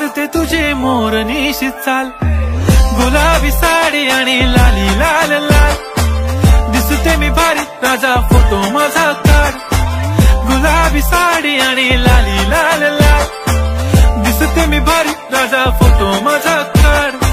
दिसते तुझे मोरनीशी चाल, गुलाबी साडी आणि लाली लाल लाल. दिसते मी भारी राजा फोटो माझा काढ, गुलाबी साडी आणि लाली लाल लाल. दिसते मी भारी राजा फोटो माझा काढ.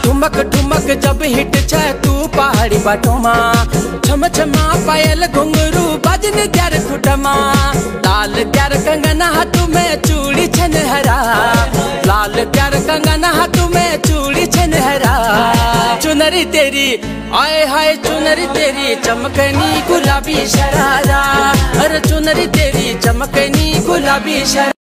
ठुमक ठुमक जब हिट छे तू पहाड़ी बाटोमा, छम छमा पायल घुंघरू बाजन त्यार खुटमा. लाल त्यार कंगना हाथों में चूड़ी छन हरा, लाल त्यार कंगना हाथों में चूड़ी छन हरा. चुनरी तेरी आए हाय चुनरी तेरी चमकनी गुलाबी शरारा, अरे चुनरी तेरी चमकनी गुलाबी शरारा.